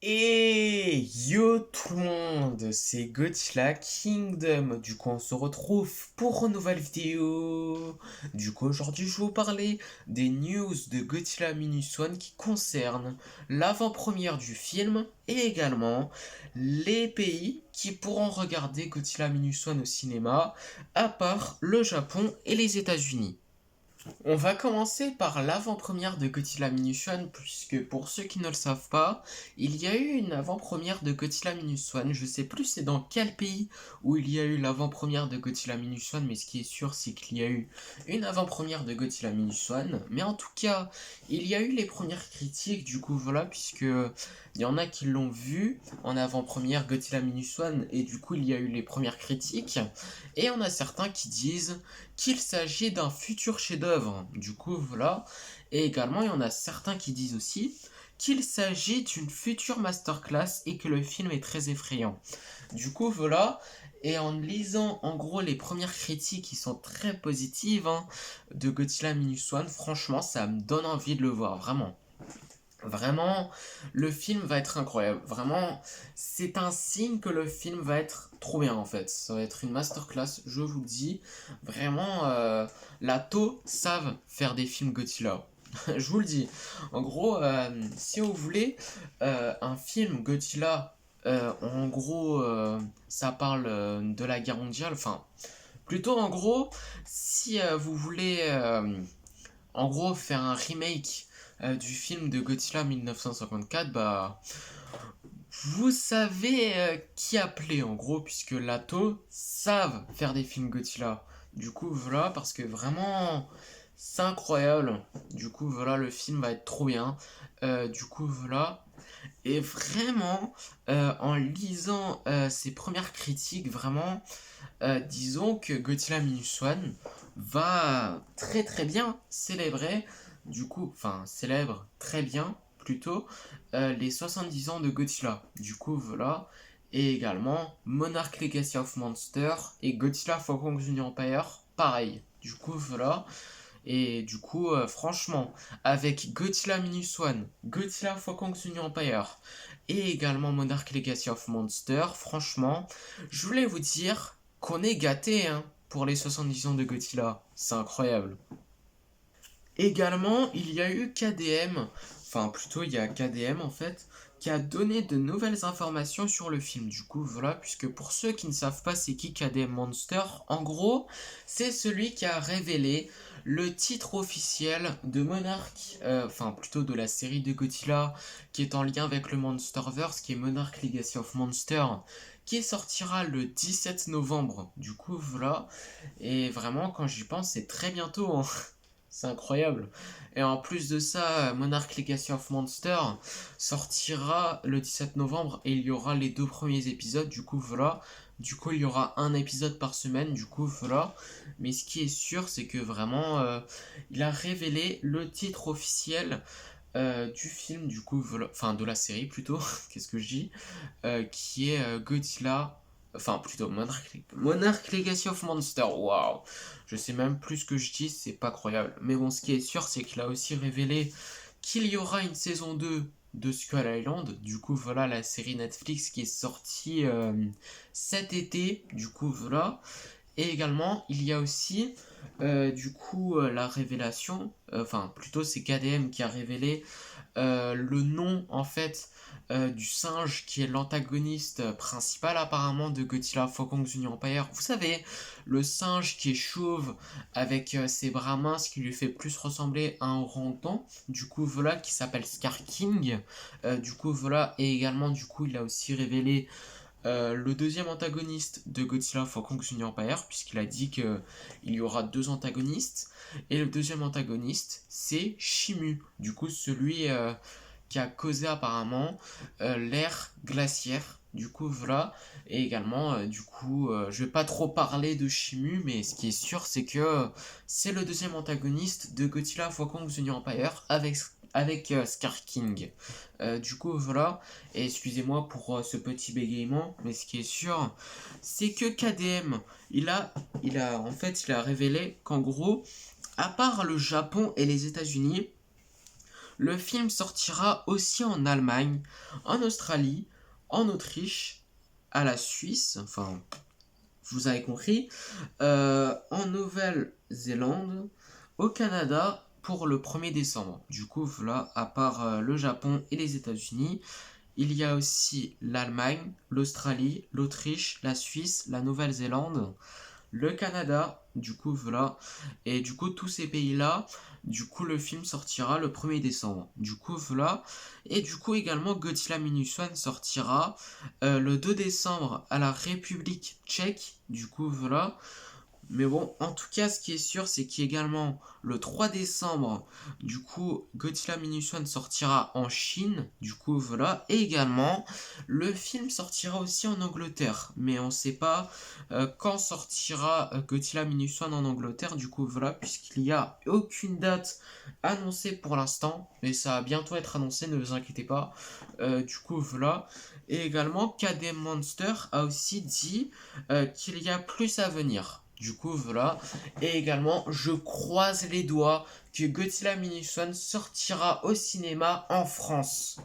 Et yo tout le monde, c'est Godzilla Kingdom. Du coup, on se retrouve pour une nouvelle vidéo. Du coup, aujourd'hui, je vais vous parler des news de Godzilla Minus One qui concernent l'avant-première du film et également les pays qui pourront regarder Godzilla Minus One au cinéma, à part le Japon et les États-Unis. On va commencer par l'avant-première de Godzilla Minus One, puisque pour ceux qui ne le savent pas, il y a eu une avant-première de Godzilla Minus One. Je sais plus c'est dans quel pays où il y a eu l'avant-première de Godzilla Minus One, mais ce qui est sûr c'est qu'il y a eu une avant-première de Godzilla Minus One. Mais en tout cas, il y a eu les premières critiques, du coup voilà, puisque il y en a qui l'ont vu en avant-première Godzilla Minus One, et du coup il y a eu les premières critiques. Et on a certains qui disent qu'il s'agit d'un futur chef-d'œuvre. Du coup, voilà. Et également, il y en a certains qui disent aussi qu'il s'agit d'une future masterclass et que le film est très effrayant. Du coup, voilà. Et en lisant en gros les premières critiques qui sont très positives de Godzilla Minus One, franchement, ça me donne envie de le voir, vraiment. Vraiment, le film va être incroyable. Vraiment, c'est un signe que le film va être trop bien en fait. Ça va être une masterclass, je vous le dis. Vraiment, la To savent faire des films Godzilla. Je vous le dis. En gros, si vous voulez un film Godzilla, en gros, ça parle de la guerre mondiale. Enfin, plutôt en gros, si vous voulez en gros faire un remake du film de Godzilla 1954, bah vous savez qui appeler en gros, puisque Lato savent faire des films Godzilla. Du coup voilà, parce que vraiment c'est incroyable. Du coup voilà, le film va être trop bien. Du coup voilà. Et vraiment, en lisant ces premières critiques, vraiment, disons que Godzilla Minus One va très très bien célébrer, du coup, enfin célèbre très bien plutôt, les 70 ans de Godzilla. Du coup, voilà. Et également Monarch Legacy of Monster et Godzilla for Kong Jr. Empire, pareil. Du coup, voilà. Et du coup, franchement, avec Godzilla Minus One, Godzilla for Kong Jr. Empire et également Monarch Legacy of Monster, franchement, je voulais vous dire qu'on est gâté hein, pour les 70 ans de Godzilla. C'est incroyable. Également, il y a eu KDM, enfin plutôt il y a KDM en fait, qui a donné de nouvelles informations sur le film. Du coup, voilà, puisque pour ceux qui ne savent pas c'est qui KDM Monster, en gros, c'est celui qui a révélé le titre officiel de Monarch, enfin plutôt de la série de Godzilla, qui est en lien avec le Monsterverse, qui est Monarch Legacy of Monster, qui sortira le 17 novembre. Du coup, voilà. Et vraiment, quand j'y pense, c'est très bientôt, hein. C'est incroyable. Et en plus de ça, Monarch Legacy of Monster sortira le 17 novembre et il y aura les deux premiers épisodes. Du coup, voilà. Du coup, il y aura un épisode par semaine. Du coup, voilà. Mais ce qui est sûr, c'est que vraiment, il a révélé le titre officiel du film, du coup, voilà, enfin de la série plutôt, qu'est-ce que je dis, qui est Godzilla, enfin plutôt Monarch Legacy of Monster, waouh, je sais même plus ce que je dis, c'est pas croyable. Mais bon, ce qui est sûr, c'est qu'il a aussi révélé qu'il y aura une saison 2 de Skull Island, du coup voilà la série Netflix qui est sortie cet été, du coup voilà. Et également, il y a aussi du coup la révélation, enfin plutôt c'est KDM qui a révélé le nom en fait du singe qui est l'antagoniste principal apparemment de Godzilla for Kong Jr. Empire. Vous savez, le singe qui est chauve avec ses bras minces qui lui fait plus ressembler à un orang-outan. Du coup voilà, qui s'appelle Scar King. Du coup voilà, et également du coup il a aussi révélé le deuxième antagoniste de Godzilla for Kong Jr. Empire, puisqu'il a dit qu'il y aura deux antagonistes. Et le deuxième antagoniste, c'est Shimu. Du coup, celui qui a causé apparemment l'ère glaciaire. Du coup, voilà. Et également, du coup, je vais pas trop parler de Shimu, mais ce qui est sûr, c'est que c'est le deuxième antagoniste de Godzilla for Kong Jr. Empire avec Scar King. Du coup, voilà. Et excusez-moi pour ce petit bégaiement, mais ce qui est sûr, c'est que KDM, en fait, il a révélé qu'en gros, à part le Japon et les États-Unis, Le film sortira aussi en Allemagne, en Australie, en Autriche, à la Suisse, enfin, vous avez compris, en Nouvelle-Zélande, au Canada pour le 1er décembre. Du coup, voilà, à part le Japon et les États-Unis, il y a aussi l'Allemagne, l'Australie, l'Autriche, la Suisse, la Nouvelle-Zélande, le Canada, du coup voilà, et du coup tous ces pays-là, du coup le film sortira le 1er décembre, du coup voilà, et du coup également Godzilla Minus One sortira le 2 décembre à la République tchèque, du coup voilà, mais bon, en tout cas, ce qui est sûr, c'est qu'également le 3 décembre, du coup, Godzilla Minus One sortira en Chine, du coup, voilà. Et également, le film sortira aussi en Angleterre, mais on ne sait pas quand sortira Godzilla Minus One en Angleterre, du coup, voilà, puisqu'il n'y a aucune date annoncée pour l'instant, mais ça va bientôt être annoncé, ne vous inquiétez pas. Du coup, voilà. Et également, KD Monster a aussi dit qu'il y a plus à venir. Du coup, voilà. Et également, je croise les doigts que Godzilla Minus One sortira au cinéma en France.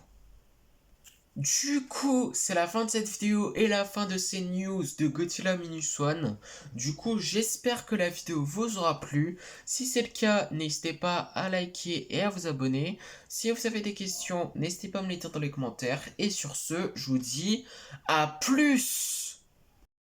Du coup, c'est la fin de cette vidéo et la fin de ces news de Godzilla Minus One. Du coup, j'espère que la vidéo vous aura plu. Si c'est le cas, n'hésitez pas à liker et à vous abonner. Si vous avez des questions, n'hésitez pas à me les dire dans les commentaires. Et sur ce, je vous dis à plus!